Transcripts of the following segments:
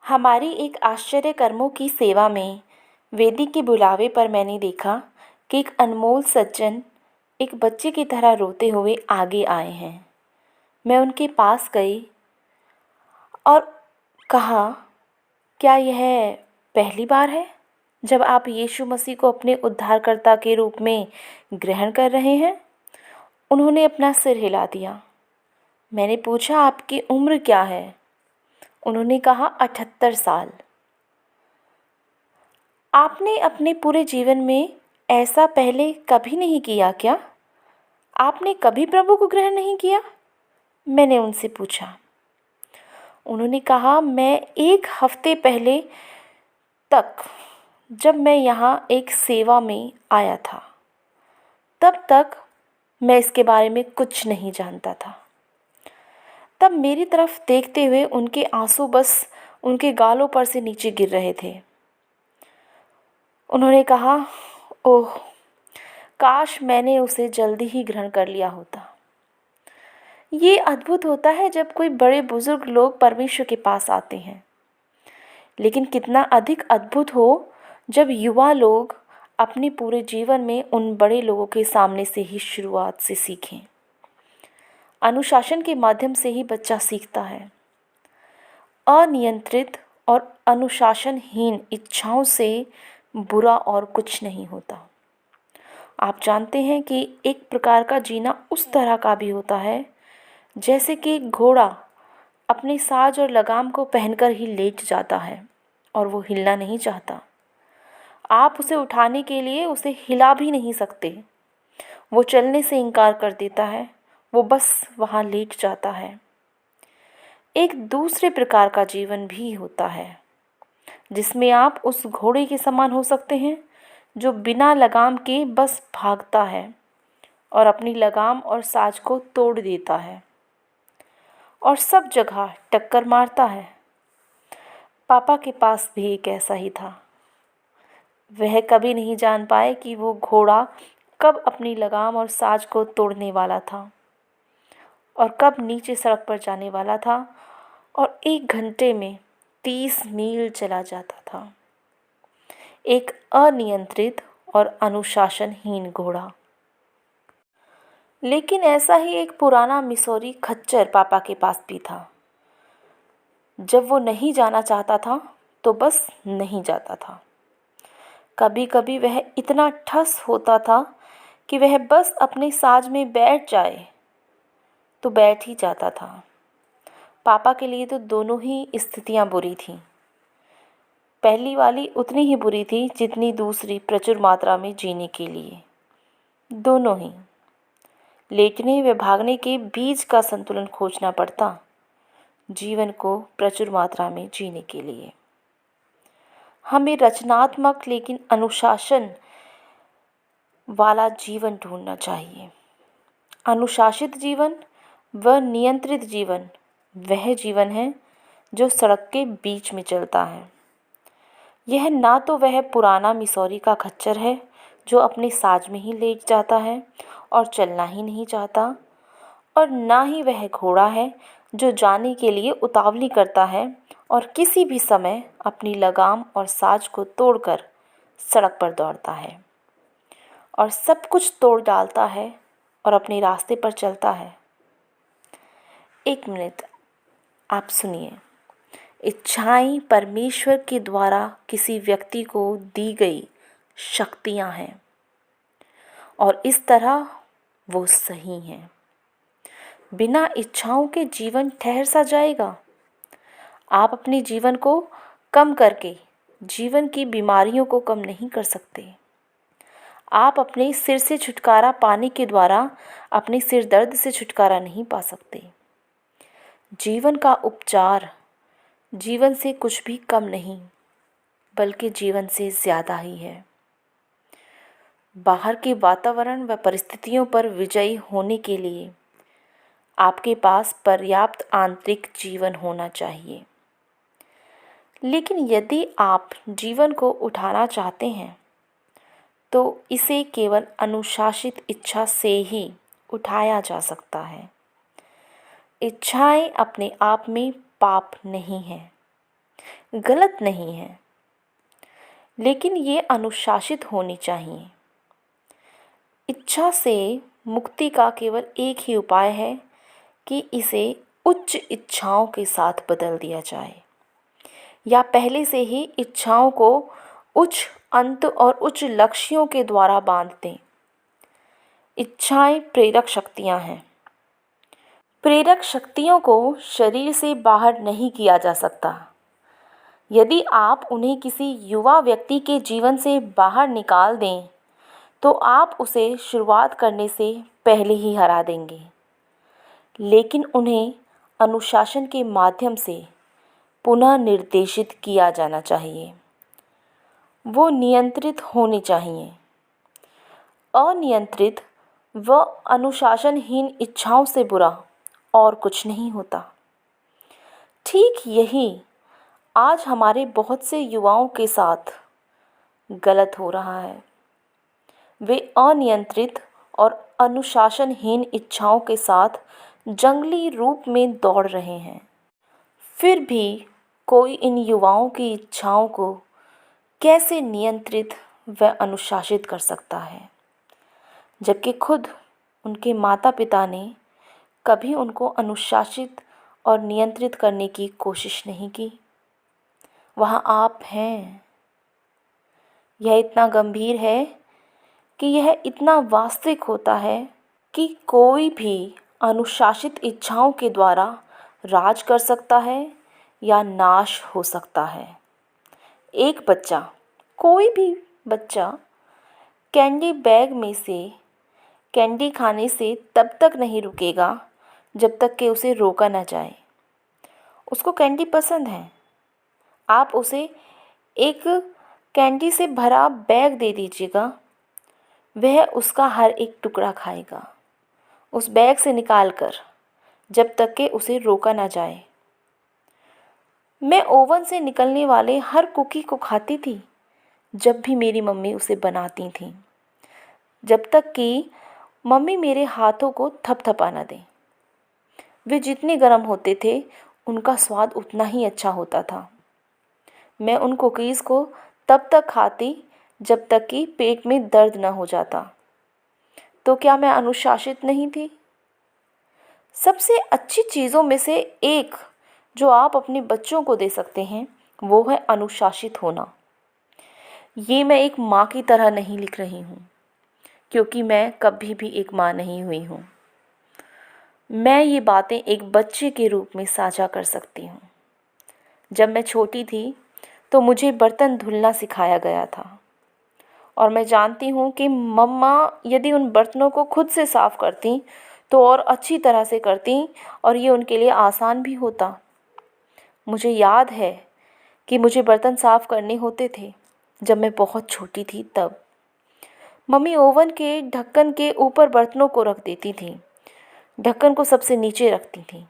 हमारी एक आश्चर्य कर्मों की सेवा में वेदी के बुलावे पर मैंने देखा कि एक अनमोल सज्जन एक बच्चे की तरह रोते हुए आगे आए हैं। मैं उनके पास गई और कहा, क्या यह पहली बार है जब आप यीशु मसीह को अपने उद्धारकर्ता के रूप में ग्रहण कर रहे हैं? उन्होंने अपना सिर हिला दिया। मैंने पूछा, आपकी उम्र क्या है? उन्होंने कहा, 78 साल। आपने अपने पूरे जीवन में ऐसा पहले कभी नहीं किया क्या? आपने कभी प्रभु को ग्रहण नहीं किया? मैंने उनसे पूछा। उन्होंने कहा, मैं 1 हफ्ते पहले तक जब मैं यहाँ एक सेवा में आया था, तब तक मैं इसके बारे में कुछ नहीं जानता था। तब मेरी तरफ देखते हुए उनके आंसू बस उनके गालों पर से नीचे गिर रहे थे। उन्होंने कहा, ओह, काश मैंने उसे जल्दी ही ग्रहण कर लिया होता। ये अद्भुत होता है जब कोई बड़े बुजुर्ग लोग परमेश्वर के पास आते हैं, लेकिन कितना अधिक अद्भुत हो जब युवा लोग अपने पूरे जीवन में उन बड़े लोगों के सामने से ही शुरुआत से सीखें। अनुशासन के माध्यम से ही बच्चा सीखता है। अनियंत्रित और अनुशासनहीन इच्छाओं से बुरा और कुछ नहीं होता। आप जानते हैं कि एक प्रकार का जीना उस तरह का भी होता है जैसे कि एक घोड़ा अपने साज और लगाम को पहनकर ही लेट जाता है और वो हिलना नहीं चाहता। आप उसे उठाने के लिए उसे हिला भी नहीं सकते। वो चलने से इनकार कर देता है, वो बस वहाँ लेट जाता है। एक दूसरे प्रकार का जीवन भी होता है जिसमें आप उस घोड़े के समान हो सकते हैं जो बिना लगाम के बस भागता है और अपनी लगाम और साज को तोड़ देता है और सब जगह टक्कर मारता है। पापा के पास भी एक ऐसा ही था। वह कभी नहीं जान पाए कि वो घोड़ा कब अपनी लगाम और साज को तोड़ने वाला था और कब नीचे सड़क पर जाने वाला था और 1 घंटे में 30 मील चला जाता था। एक अनियंत्रित और अनुशासनहीन घोड़ा। लेकिन ऐसा ही एक पुराना मिसौरी खच्चर पापा के पास भी था। जब वो नहीं जाना चाहता था तो बस नहीं जाता था। कभी कभी वह इतना ठस होता था कि वह बस अपने साज में बैठ जाए तो बैठ ही जाता था। पापा के लिए तो दोनों ही स्थितियां बुरी थीं। पहली वाली उतनी ही बुरी थी जितनी दूसरी प्रचुर मात्रा में जीने के लिए। दोनों ही। लेटने व भागने के बीच का संतुलन खोजना पड़ता जीवन को प्रचुर मात्रा में जीने के लिए। हमें रचनात्मक लेकिन अनुशासन वाला जीवन ढूंढना चाहिए। अनुशासित जीवन व नियंत्रित जीवन वह जीवन है जो सड़क के बीच में चलता है। यह ना तो वह पुराना मिसौरी का खच्चर है जो अपने साज में ही लेट जाता है और चलना ही नहीं चाहता, और ना ही वह घोड़ा है जो जाने के लिए उतावली करता है और किसी भी समय अपनी लगाम और साज को तोड़कर सड़क पर दौड़ता है और सब कुछ तोड़ डालता है और अपने रास्ते पर चलता है। 1 मिनट, आप सुनिए। इच्छाएं परमेश्वर के द्वारा किसी व्यक्ति को दी गई शक्तियां हैं और इस तरह वो सही हैं। बिना इच्छाओं के जीवन ठहर सा जाएगा। आप अपने जीवन को कम करके जीवन की बीमारियों को कम नहीं कर सकते। आप अपने सिर से छुटकारा पाने के द्वारा अपने सिर दर्द से छुटकारा नहीं पा सकते। जीवन का उपचार जीवन से कुछ भी कम नहीं बल्कि जीवन से ज़्यादा ही है। बाहर के वातावरण व परिस्थितियों पर विजयी होने के लिए आपके पास पर्याप्त आंतरिक जीवन होना चाहिए। लेकिन यदि आप जीवन को उठाना चाहते हैं तो इसे केवल अनुशासित इच्छा से ही उठाया जा सकता है। इच्छाएं अपने आप में पाप नहीं हैं, गलत नहीं है, लेकिन ये अनुशासित होनी चाहिए। इच्छा से मुक्ति का केवल एक ही उपाय है कि इसे उच्च इच्छाओं के साथ बदल दिया जाए, या पहले से ही इच्छाओं को उच्च अंत और उच्च लक्ष्यों के द्वारा बांध दें। इच्छाएं प्रेरक शक्तियां हैं। प्रेरक शक्तियों को शरीर से बाहर नहीं किया जा सकता। यदि आप उन्हें किसी युवा व्यक्ति के जीवन से बाहर निकाल दें तो आप उसे शुरुआत करने से पहले ही हरा देंगे। लेकिन उन्हें अनुशासन के माध्यम से पुनः निर्देशित किया जाना चाहिए। वो नियंत्रित होनी चाहिए। अनियंत्रित व अनुशासनहीन इच्छाओं से बुरा और कुछ नहीं होता। ठीक यही आज हमारे बहुत से युवाओं के साथ गलत हो रहा है। वे अनियंत्रित और अनुशासनहीन इच्छाओं के साथ जंगली रूप में दौड़ रहे हैं। फिर भी कोई इन युवाओं की इच्छाओं को कैसे नियंत्रित व अनुशासित कर सकता है, जबकि खुद उनके माता पिता ने कभी उनको अनुशासित और नियंत्रित करने की कोशिश नहीं की। वहाँ आप हैं। यह इतना गंभीर है कि यह इतना वास्तविक होता है कि कोई भी अनुशासित इच्छाओं के द्वारा राज कर सकता है या नाश हो सकता है। एक बच्चा, कोई भी बच्चा कैंडी बैग में से कैंडी खाने से तब तक नहीं रुकेगा जब तक कि उसे रोका ना जाए। उसको कैंडी पसंद है, आप उसे एक कैंडी से भरा बैग दे दीजिएगा, वह उसका हर एक टुकड़ा खाएगा उस बैग से निकालकर, जब तक कि उसे रोका ना जाए। मैं ओवन से निकलने वाले हर कुकी को खाती थी जब भी मेरी मम्मी उसे बनाती थी, जब तक कि मम्मी मेरे हाथों को थपथपा ना दें। वे जितने गर्म होते थे उनका स्वाद उतना ही अच्छा होता था। मैं उन कुकीज़ को तब तक खाती जब तक कि पेट में दर्द न हो जाता। तो क्या मैं अनुशासित नहीं थी? सबसे अच्छी चीज़ों में से एक जो आप अपने बच्चों को दे सकते हैं वो है अनुशासित होना। ये मैं एक माँ की तरह नहीं लिख रही हूँ, क्योंकि मैं कभी भी एक माँ नहीं हुई हूँ। मैं ये बातें एक बच्चे के रूप में साझा कर सकती हूँ। जब मैं छोटी थी तो मुझे बर्तन धुलना सिखाया गया था, और मैं जानती हूँ कि मम्मा यदि उन बर्तनों को खुद से साफ़ करती तो और अच्छी तरह से करती और ये उनके लिए आसान भी होता। मुझे याद है कि मुझे बर्तन साफ़ करने होते थे जब मैं बहुत छोटी थी। तब मम्मी ओवन के ढक्कन के ऊपर बर्तनों को रख देती थी, ढक्कन को सबसे नीचे रखती थी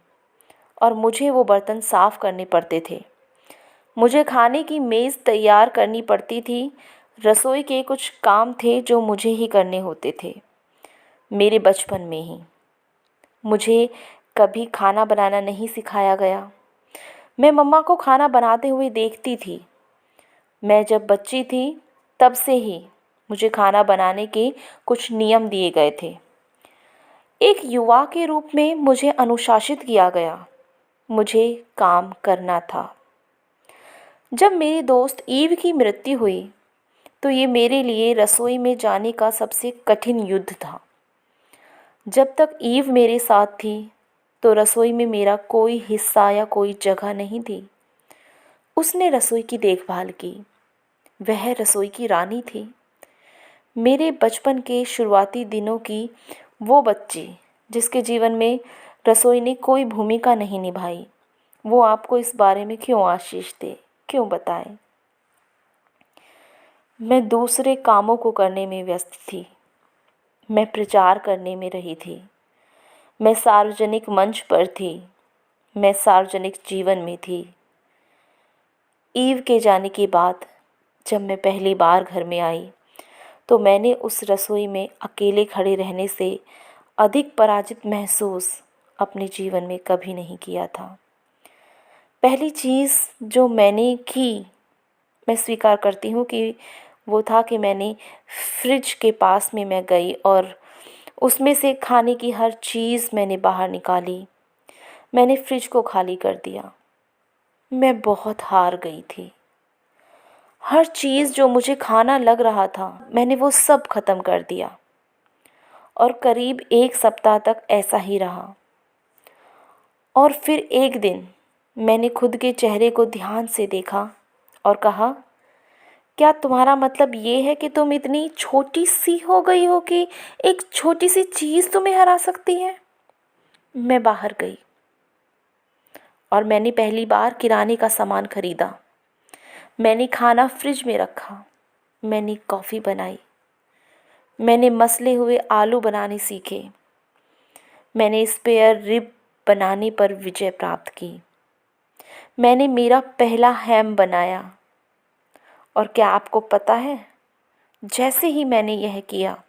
और मुझे वो बर्तन साफ़ करने पड़ते थे। मुझे खाने की मेज़ तैयार करनी पड़ती थी। रसोई के कुछ काम थे जो मुझे ही करने होते थे। मेरे बचपन में ही मुझे कभी खाना बनाना नहीं सिखाया गया। मैं मम्मा को खाना बनाते हुए देखती थी। मैं जब बच्ची थी तब से ही मुझे खाना बनाने के कुछ नियम दिए गए थे। एक युवा के रूप में मुझे अनुशासित किया गया। मुझे काम करना था। जब मेरी दोस्त ईव की मृत्यु हुई तो ये मेरे लिए रसोई में जाने का सबसे कठिन युद्ध था। जब तक ईव मेरे साथ थी तो रसोई में मेरा कोई हिस्सा या कोई जगह नहीं थी। उसने रसोई की देखभाल की। वह रसोई की रानी थी। मेरे बचपन के शुरुआती दिनों की वो बच्ची जिसके जीवन में रसोई ने कोई भूमिका नहीं निभाई, वो आपको इस बारे में क्यों आशीष दे, क्यों बताए? मैं दूसरे कामों को करने में व्यस्त थी। मैं प्रचार करने में रही थी। मैं सार्वजनिक मंच पर थी। मैं सार्वजनिक जीवन में थी। ईव के जाने के बाद जब मैं पहली बार घर में आई तो मैंने उस रसोई में अकेले खड़े रहने से अधिक पराजित महसूस अपने जीवन में कभी नहीं किया था। पहली चीज़ जो मैंने की, मैं स्वीकार करती हूँ कि वो था कि मैंने फ्रिज के पास में मैं गई और उसमें से खाने की हर चीज़ मैंने बाहर निकाली। मैंने फ्रिज को खाली कर दिया। मैं बहुत हार गई थी। हर चीज़ जो मुझे खाना लग रहा था, मैंने वो सब ख़त्म कर दिया और करीब 1 सप्ताह तक ऐसा ही रहा। और फिर एक दिन मैंने खुद के चेहरे को ध्यान से देखा और कहा, क्या तुम्हारा मतलब ये है कि तुम इतनी छोटी-सी हो गई हो कि एक छोटी-सी चीज़ तुम्हें हरा सकती है? मैं बाहर गई और मैंने पहली बार किराने का सामान खरीदा। मैंने खाना फ्रिज में रखा। मैंने कॉफ़ी बनाई। मैंने मसले हुए आलू बनाने सीखे। मैंने स्पेयर रिब बनाने पर विजय प्राप्त की। मैंने मेरा पहला हैम बनाया। और क्या आपको पता है, जैसे ही मैंने यह किया,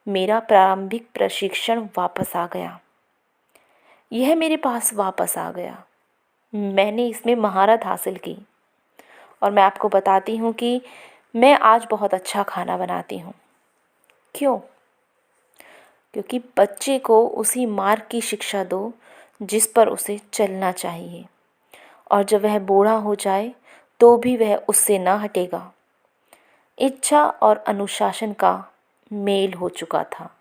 मेरा प्रारंभिक प्रशिक्षण वापस आ गया। यह मेरे पास वापस आ गया। मैंने इसमें महारत हासिल की और मैं आपको बताती हूँ कि मैं आज बहुत अच्छा खाना बनाती हूँ। क्यों? क्योंकि बच्चे को उसी मार्ग की शिक्षा दो जिस पर उसे चलना चाहिए, और जब वह बूढ़ा हो जाए तो भी वह उससे ना हटेगा। इच्छा और अनुशासन का मेल हो चुका था।